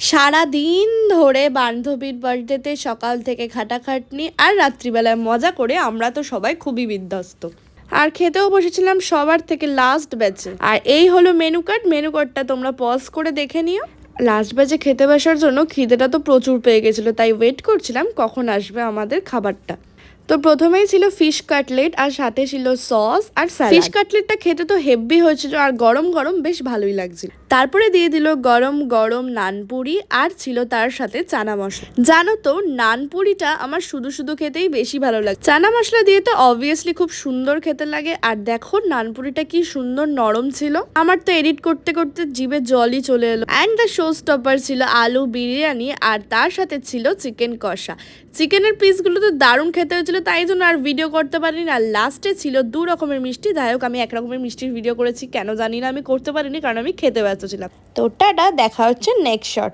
সারা দিন ধরে বান্ধবীর বার্থডেতে সকাল থেকে খাটাখাটনি আর রাত্রিবেলায় মজা করে আমরা তো সবাই খুবই বিধ্বস্ত। আর খেতেও বসেছিলাম সবার থেকে লাস্ট ব্যাচে। আর এই হলো মেনু কার্ডটা তোমরা পজ করে দেখে নিও। লাস্ট ব্যাচে খেতে বসার জন্য খিদেটা তো প্রচুর পেয়ে গেছিলো, তাই ওয়েট করছিলাম কখন আসবে আমাদের খাবারটা। তো প্রথমেই ছিল ফিশ কাটলেট আর সাথে ছিল সস আর স্যালাড। ফিশ কাটলেটটা খেতে তো হেভি হয়েছিল আর গরম গরম বেশ ভালোই লাগছিল। তারপরে দিয়ে দিল গরম গরম নানপুরি আর ছিল তার সাথে চানা মশলা। জানো তো নানপুরিটা আমার শুধু শুধু খেতেই বেশি ভালো লাগে, চানা মশলা দিয়ে তো অবভিয়াসলি খুব সুন্দর খেতে লাগে। আর দেখো নানপুরিটা কি সুন্দর নরম ছিল, আমার তো এডিট করতে করতে জিভে জলই চলে এলো। অ্যান্ড দ্য শো স্টপার ছিল আলু বিরিয়ানি আর তার সাথে ছিল চিকেন কষা। চিকেনের পিসগুলো তো দারুণ খেতে হয়েছিল, তাই জন্য আর ভিডিও করতে পারিনি। আর লাস্টে ছিল 2 রকমের মিষ্টি। যাই হোক, আমি 1 রকমের মিষ্টির ভিডিও করেছি, কেন জানি না আমি করতে পারিনি, কারণ আমি খেতে ব্যস্ত ছিলাম। তো টাটা, দেখা হচ্ছে নেক্সট শর্টস।